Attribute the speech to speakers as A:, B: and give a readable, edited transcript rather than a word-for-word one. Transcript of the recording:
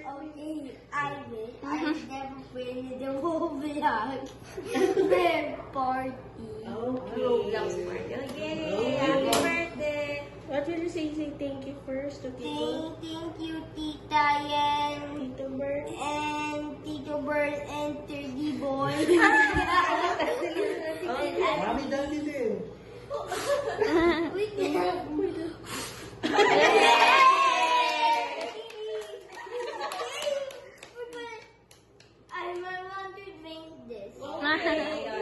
A: Okay, I will. I never played the whole vlog. Their party.
B: Okay.
C: Roblox party. Okay, happy birthday.
B: What will you say? Say thank you first to Tito.
A: Thank you, Tita Yen,
B: Tito Bird.
A: and Tito Bird, and 3D Boy.
D: Mami dati din. I want to drink this.